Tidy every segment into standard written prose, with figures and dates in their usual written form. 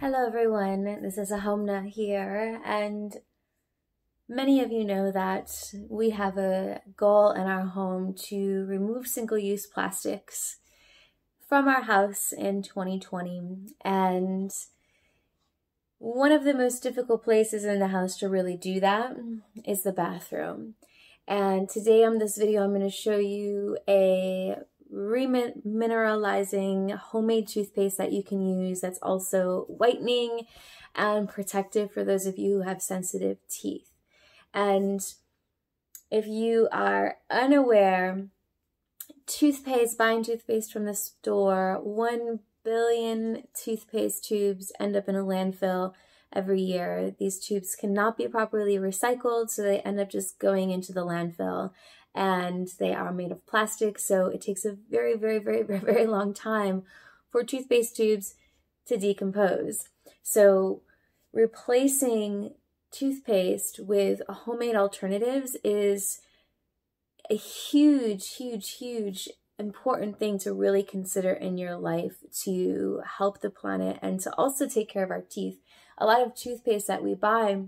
Hello everyone, this is Ahomna here, and many of you know that we have a goal in our home to remove single-use plastics from our house in 2020, and one of the most difficult places in the house to really do that is the bathroom. And today on this video I'm going to show you a remineralizing homemade toothpaste that you can use that's also whitening and protective for those of you who have sensitive teeth. And if you are unaware, buying toothpaste from the store, 1 billion toothpaste tubes end up in a landfill every year. These tubes cannot be properly recycled, so they end up just going into the landfill. And they are made of plastic, so it takes a very long time for toothpaste tubes to decompose. So replacing toothpaste with homemade alternatives is a huge important thing to really consider in your life to help the planet and to also take care of our teeth. A lot of toothpaste that we buy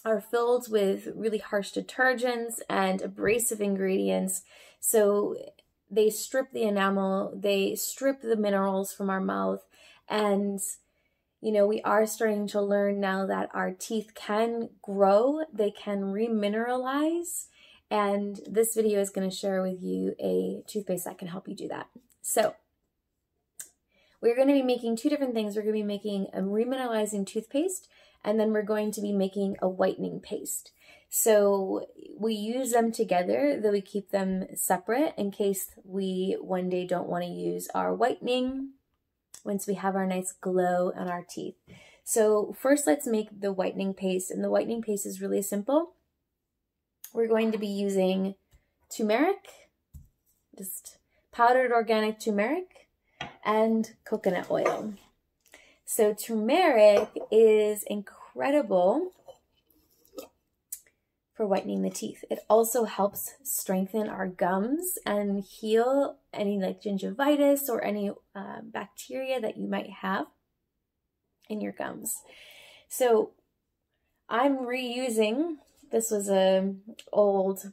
are filled with really harsh detergents and abrasive ingredients. So they strip the enamel, they strip the minerals from our mouth. And, you know, we are starting to learn now that our teeth can grow, they can remineralize. And this video is going to share with you a toothpaste that can help you do that. So we're going to be making two different things. We're going to be making a remineralizing toothpaste, and then we're going to be making a whitening paste. So we use them together, though we keep them separate in case we one day don't want to use our whitening once we have our nice glow on our teeth. So first let's make the whitening paste, and the whitening paste is really simple. We're going to be using turmeric, just powdered organic turmeric, and coconut oil. So turmeric is incredible for whitening the teeth. It also helps strengthen our gums and heal any like gingivitis or any bacteria that you might have in your gums. So I'm reusing, this was an old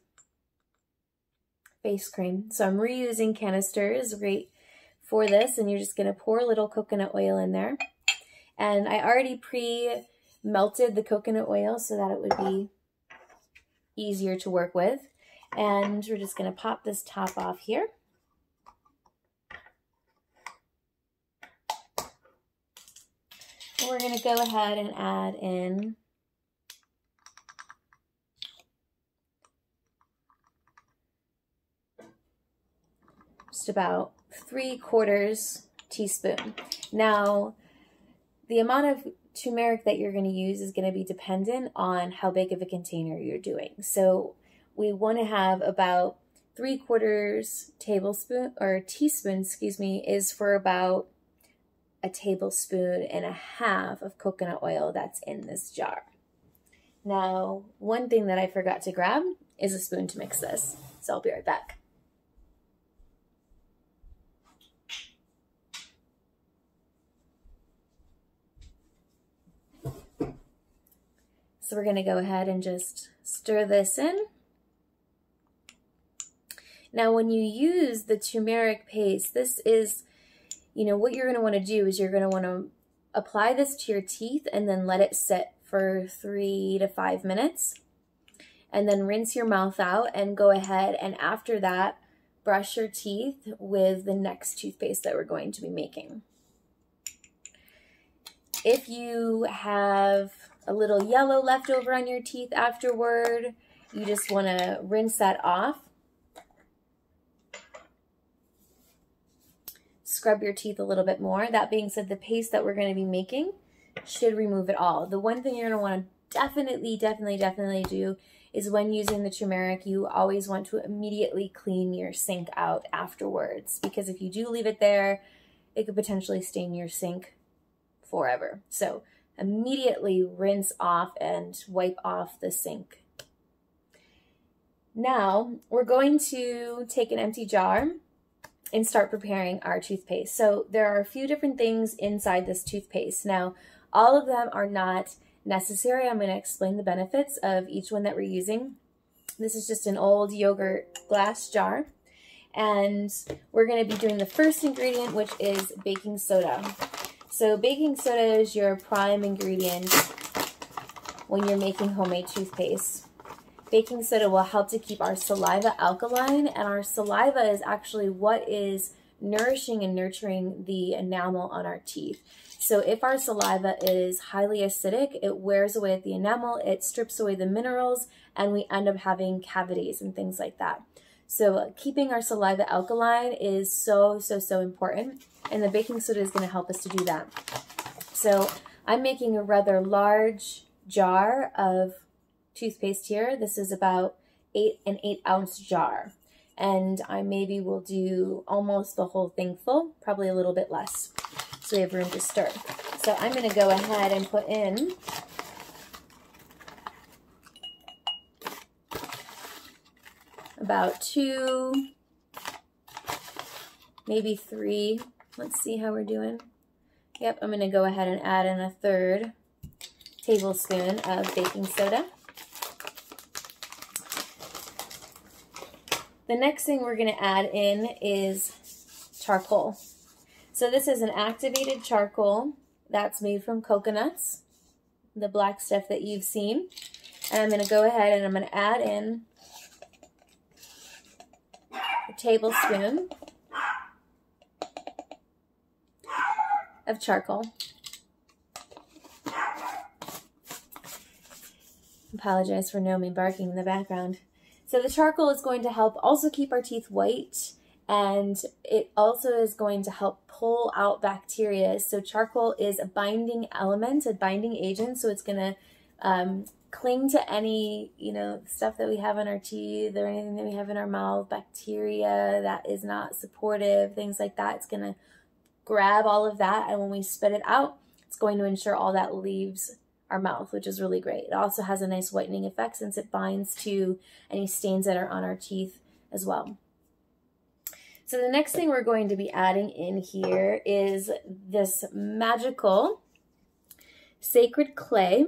face cream, so I'm reusing canisters right for this, and you're just going to pour a little coconut oil in there. And I already pre-melted the coconut oil so that it would be easier to work with. And we're just going to pop this top off here. And we're going to go ahead and add in just about 3/4 teaspoon. Now, the amount of turmeric that you're going to use is going to be dependent on how big of a container you're doing. So we want to have about 3/4 tablespoon or teaspoon, excuse me, is for about 1.5 tablespoons of coconut oil that's in this jar. Now, one thing that I forgot to grab is a spoon to mix this. So I'll be right back. So we're going to go ahead and just stir this in. Now, when you use the turmeric paste, this is, you know, what you're going to want to do is you're going to want to apply this to your teeth and then let it sit for 3 to 5 minutes. And then rinse your mouth out and go ahead and after that, brush your teeth with the next toothpaste that we're going to be making. If you have a little yellow left over on your teeth afterward, you just want to rinse that off. Scrub your teeth a little bit more. That being said, the paste that we're going to be making should remove it all. The one thing you're going to want to definitely do is when using the turmeric, you always want to immediately clean your sink out afterwards, because if you do leave it there, it could potentially stain your sink forever. So immediately rinse off and wipe off the sink. Now we're going to take an empty jar and start preparing our toothpaste. So there are a few different things inside this toothpaste. Now, all of them are not necessary. I'm going to explain the benefits of each one that we're using. This is just an old yogurt glass jar. And we're going to be doing the first ingredient, which is baking soda. So baking soda is your prime ingredient when you're making homemade toothpaste. Baking soda will help to keep our saliva alkaline, and our saliva is actually what is nourishing and nurturing the enamel on our teeth. So if our saliva is highly acidic, it wears away at the enamel, it strips away the minerals, and we end up having cavities and things like that. So keeping our saliva alkaline is so important, and the baking soda is going to help us to do that. So I'm making a rather large jar of toothpaste here. This is about an 8-ounce jar, and I maybe will do almost the whole thing full, probably a little bit less, so we have room to stir. So I'm going to go ahead and put in about 2, maybe 3. Let's see how we're doing. Yep, I'm going to go ahead and add in a 1/3 tablespoon of baking soda. The next thing we're going to add in is charcoal. So this is an activated charcoal that's made from coconuts, the black stuff that you've seen. And I'm going to go ahead and I'm going to add in a tablespoon of charcoal. Apologize for Nomi barking in the background. So the charcoal is going to help also keep our teeth white, and it also is going to help pull out bacteria. So charcoal is a binding element, a binding agent, so it's going to cling to any, stuff that we have on our teeth or anything that we have in our mouth, bacteria that is not supportive, things like that. It's going to grab all of that, and when we spit it out, it's going to ensure all that leaves our mouth, which is really great. It also has a nice whitening effect since it binds to any stains that are on our teeth as well. So the next thing we're going to be adding in here is this magical sacred clay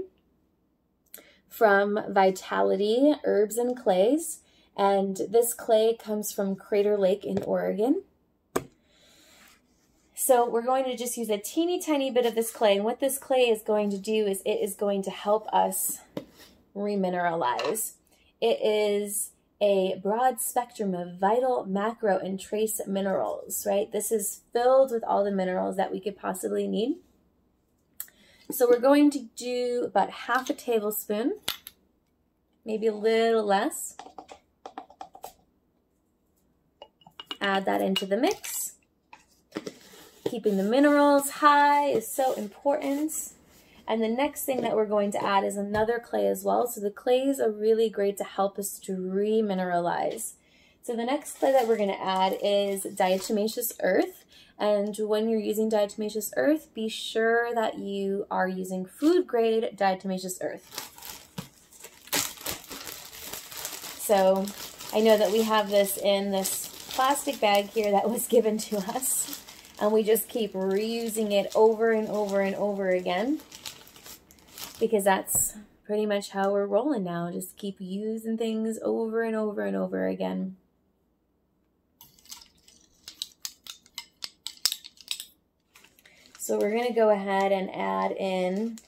from Vitality Herbs and Clays. And this clay comes from Crater Lake in Oregon. So we're going to just use a teeny tiny bit of this clay, and what this clay is going to do is it is going to help us remineralize. It is a broad spectrum of vital, macro, and trace minerals, right? This is filled with all the minerals that we could possibly need. So we're going to do about 1/2 tablespoon, maybe a little less. Add that into the mix. Keeping the minerals high is so important. And the next thing that we're going to add is another clay as well. So the clays are really great to help us to remineralize. So the next clay that we're going to add is diatomaceous earth. And when you're using diatomaceous earth, be sure that you are using food grade diatomaceous earth. So I know that we have this in this plastic bag here that was given to us. And we just keep reusing it over and over and over again, because that's pretty much how we're rolling now. Just keep using things over and over and over again. So we're going to go ahead and add in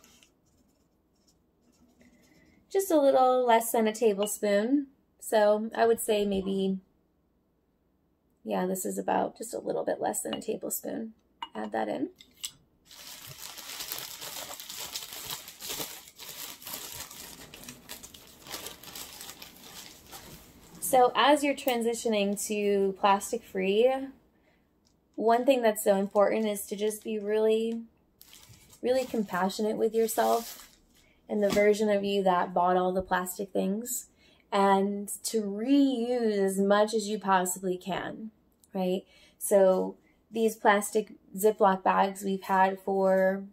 just a little less than a tablespoon. So I would say maybe, yeah, this is about just a little bit less than a tablespoon. Add that in. So as you're transitioning to plastic free, one thing that's so important is to just be really, really compassionate with yourself and the version of you that bought all the plastic things, and to reuse as much as you possibly can, right? So these plastic Ziploc bags we've had for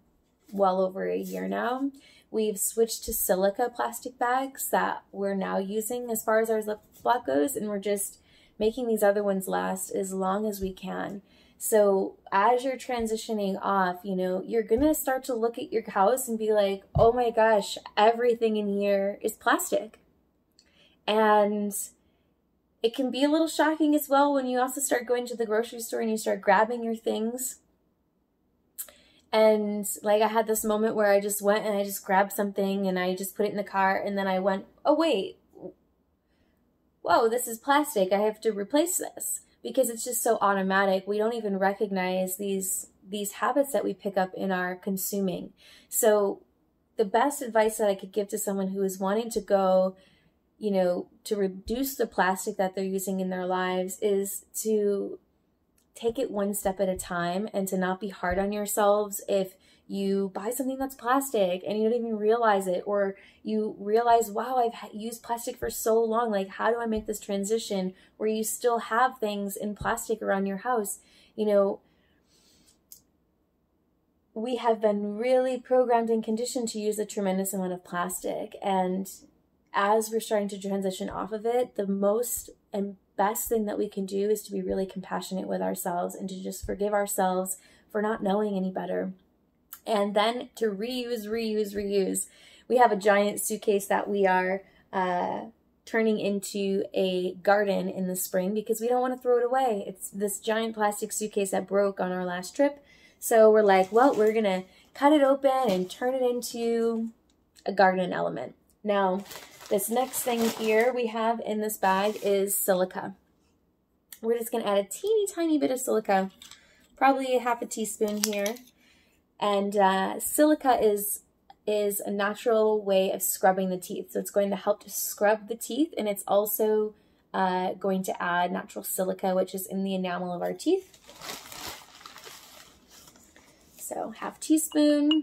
well over a year now. We've switched to silica plastic bags that we're now using as far as our Ziploc goes, and we're just making these other ones last as long as we can. So as you're transitioning off, you know, you're going to start to look at your house and be like, oh my gosh, everything in here is plastic. And it can be a little shocking as well when you also start going to the grocery store and you start grabbing your things. And like I had this moment where I just went and I just grabbed something and I just put it in the cart, and then I went, oh wait, whoa, this is plastic. I have to replace this, because it's just so automatic. We don't even recognize these habits that we pick up in our consuming. So the best advice that I could give to someone who is wanting to go, you know, to reduce the plastic that they're using in their lives is to take it one step at a time, and to not be hard on yourselves if you buy something that's plastic and you don't even realize it, or you realize, wow, I've used plastic for so long. Like, how do I make this transition where you still have things in plastic around your house? You know, we have been really programmed and conditioned to use a tremendous amount of plastic. And as we're starting to transition off of it, the most and best thing that we can do is to be really compassionate with ourselves and to just forgive ourselves for not knowing any better. And then to reuse, reuse, reuse. We have a giant suitcase that we are turning into a garden in the spring because we don't want to throw it away. It's this giant plastic suitcase that broke on our last trip. So we're like, well, we're going to cut it open and turn it into a garden element. Now, this next thing here we have in this bag is silica. We're just going to add a teeny tiny bit of silica, probably a half a teaspoon here. And silica is a natural way of scrubbing the teeth. So it's going to help to scrub the teeth, and it's also going to add natural silica, which is in the enamel of our teeth. So half teaspoon,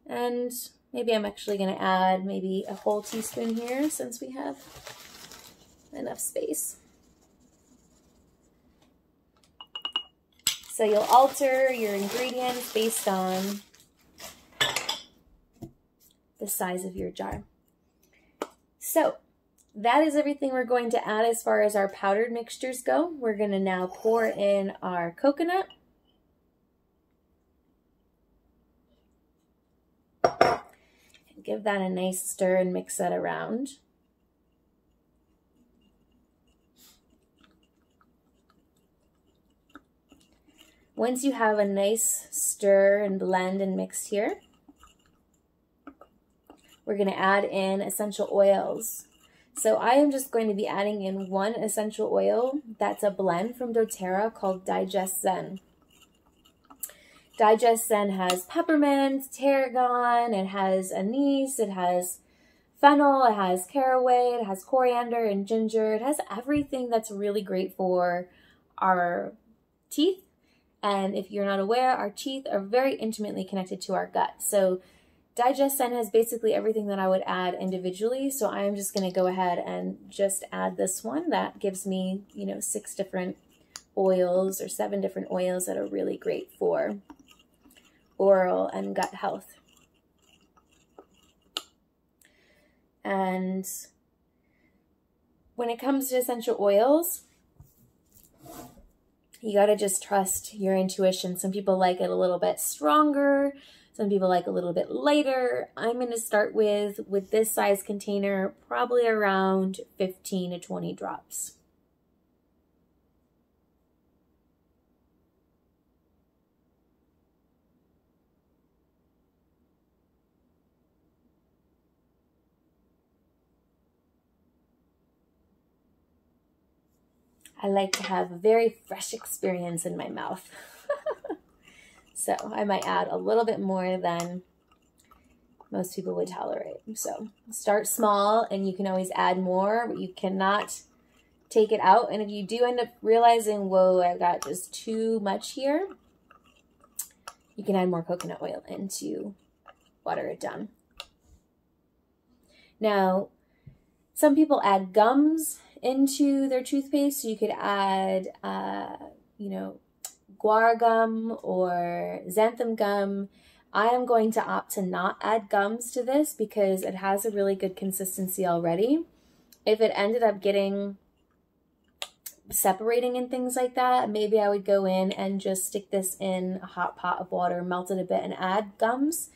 and maybe I'm actually going to add maybe a whole teaspoon here since we have enough space. So you'll alter your ingredients based on the size of your jar. So that is everything we're going to add as far as our powdered mixtures go. We're going to now pour in our coconut. Give that a nice stir and mix that around. Once you have a nice stir and blend and mix here, we're going to add in essential oils. So I am just going to be adding in one essential oil that's a blend from doTERRA called Digest Zen. Digest Zen has peppermint, tarragon, it has anise, it has fennel, it has caraway, it has coriander and ginger. It has everything that's really great for our teeth. And if you're not aware, our teeth are very intimately connected to our gut. So Digest Zen has basically everything that I would add individually. So I'm just going to go ahead and just add this one. That gives me, 6 different oils or 7 different oils that are really great for oral and gut health. And when it comes to essential oils, you got to just trust your intuition. Some people like it a little bit stronger. Some people like a little bit lighter. I'm going to start with this size container, probably around 15 to 20 drops. I like to have a very fresh experience in my mouth. So I might add a little bit more than most people would tolerate. So start small, and you can always add more, but you cannot take it out. And if you do end up realizing, whoa, I've got just too much here, you can add more coconut oil in to water it down. Now, some people add gums into their toothpaste. So you could add, guar gum or xanthan gum. I am going to opt to not add gums to this because it has a really good consistency already. If it ended up getting separating and things like that, maybe I would go in and just stick this in a hot pot of water, melt it a bit, and add gums.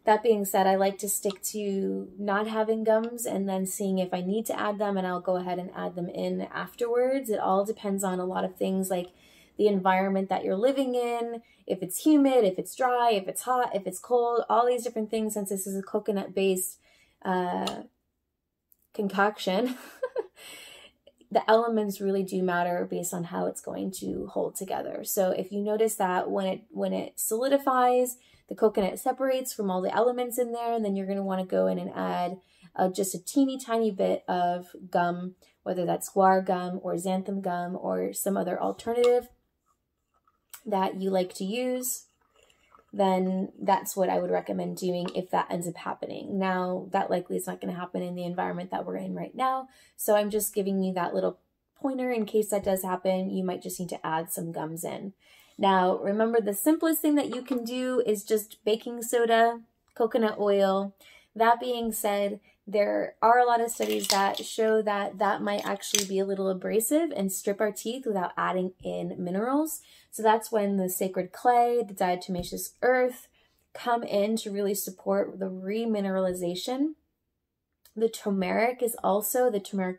That being said, I like to stick to not having gums and then seeing if I need to add them, and I'll go ahead and add them in afterwards. It all depends on a lot of things like the environment that you're living in, if it's humid, if it's dry, if it's hot, if it's cold, all these different things. Since this is a coconut-based concoction, the elements really do matter based on how it's going to hold together. So if you notice that when it solidifies, the coconut separates from all the elements in there, and then you're going to want to go in and add just a teeny tiny bit of gum, whether that's guar gum or xanthan gum or some other alternative that you like to use, then that's what I would recommend doing if that ends up happening. Now, that likely is not going to happen in the environment that we're in right now, so I'm just giving you that little pointer in case that does happen. You might just need to add some gums in. Now, remember, the simplest thing that you can do is just baking soda, coconut oil. That being said, there are a lot of studies that show that that might actually be a little abrasive and strip our teeth without adding in minerals. So that's when the sacred clay, the diatomaceous earth come in to really support the remineralization. The turmeric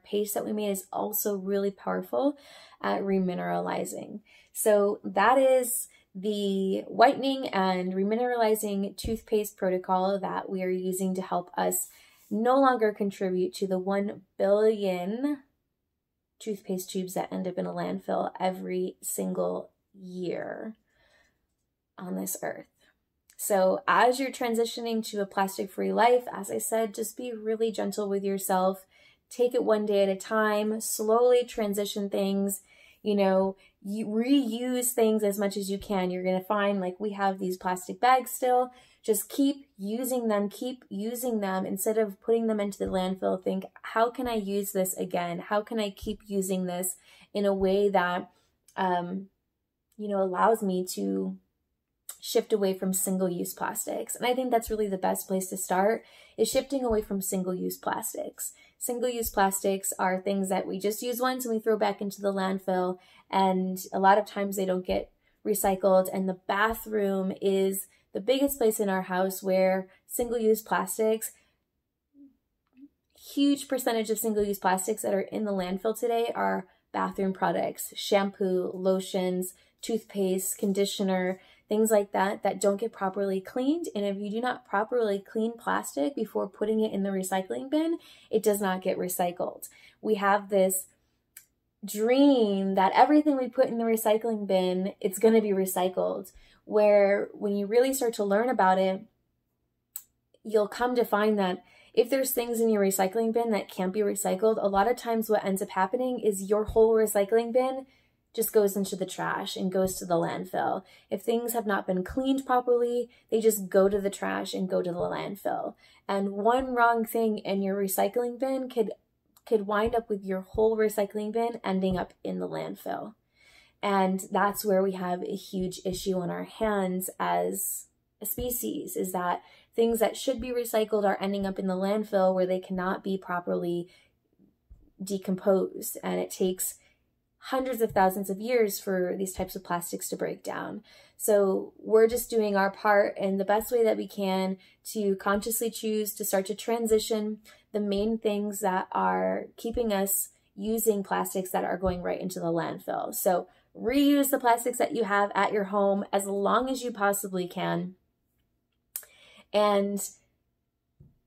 paste that we made is also really powerful at remineralizing. So that is the whitening and remineralizing toothpaste protocol that we are using to help us no longer contribute to the 1 billion toothpaste tubes that end up in a landfill every single year on this earth. So as you're transitioning to a plastic-free life, as I said, just be really gentle with yourself. Take it one day at a time, slowly transition things, you know, you reuse things as much as you can. You're going to find, like, we have these plastic bags still. Just keep using them instead of putting them into the landfill. Think, how can I use this again? How can I keep using this in a way that, you know, allows me to shift away from single-use plastics? And I think that's really the best place to start, is shifting away from single-use plastics. Single-use plastics are things that we just use once and we throw back into the landfill, and a lot of times they don't get recycled. And the bathroom is the biggest place in our house where single-use plastics, huge percentage of single-use plastics that are in the landfill today are bathroom products, shampoo, lotions, toothpaste, conditioner, things like that that don't get properly cleaned. And if you do not properly clean plastic before putting it in the recycling bin, it does not get recycled. We have this dream that everything we put in the recycling bin, it's going to be recycled, where when you really start to learn about it, you'll come to find that if there's things in your recycling bin that can't be recycled, a lot of times what ends up happening is your whole recycling bin just goes into the trash and goes to the landfill. If things have not been cleaned properly, they just go to the trash and go to the landfill. And one wrong thing in your recycling bin could wind up with your whole recycling bin ending up in the landfill. And that's where we have a huge issue on our hands as a species, is that things that should be recycled are ending up in the landfill where they cannot be properly decomposed. And it takes hundreds of thousands of years for these types of plastics to break down. So we're just doing our part in the best way that we can to consciously choose to start to transition the main things that are keeping us using plastics that are going right into the landfill. So reuse the plastics that you have at your home as long as you possibly can, and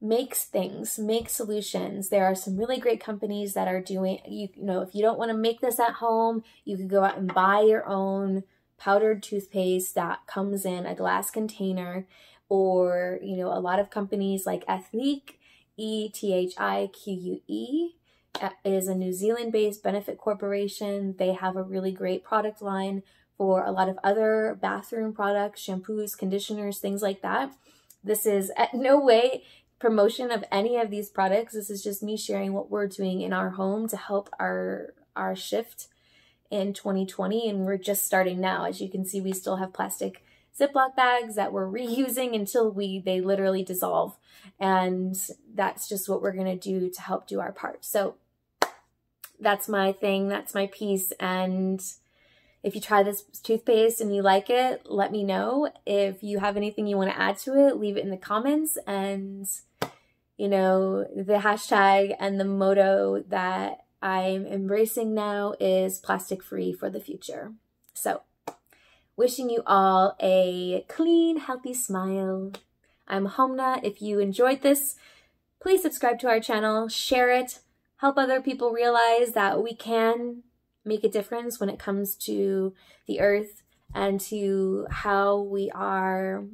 make solutions. There are some really great companies that are doing, you know, if you don't want to make this at home, you can go out and buy your own powdered toothpaste that comes in a glass container. Or, you know, a lot of companies like Ethique, ETHIQUE, is a New Zealand-based benefit corporation. They have a really great product line for a lot of other bathroom products, shampoos, conditioners, things like that. This is at no way promotion of any of these products. This is just me sharing what we're doing in our home to help our shift in 2020. And we're just starting now. As you can see, we still have plastic Ziploc bags that we're reusing until they literally dissolve. And that's just what we're going to do to help do our part. So that's my thing, that's my piece. And if you try this toothpaste and you like it, let me know. If you have anything you want to add to it, leave it in the comments. And you know, the hashtag and the motto that I'm embracing now is plastic free for the future. So, wishing you all a clean, healthy smile. I'm Homna. If you enjoyed this, please subscribe to our channel, share it, help other people realize that we can make a difference when it comes to the earth and to how we are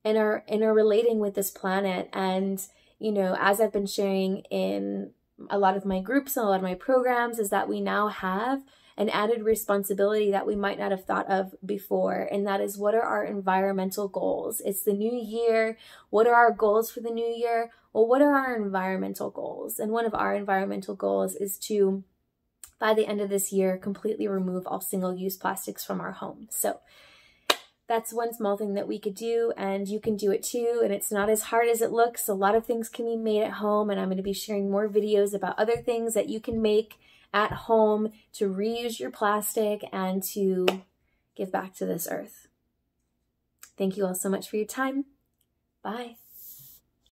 interrelating with this planet. And, you know, as I've been sharing in a lot of my groups and a lot of my programs, is that we now have an added responsibility that we might not have thought of before. And that is, what are our environmental goals? It's the new year. What are our goals for the new year? Well, what are our environmental goals? And one of our environmental goals is to, by the end of this year, completely remove all single-use plastics from our home. So that's one small thing that we could do, and you can do it too. And it's not as hard as it looks. A lot of things can be made at home, and I'm going to be sharing more videos about other things that you can make at home to reuse your plastic and to give back to this earth. Thank you all so much for your time. Bye.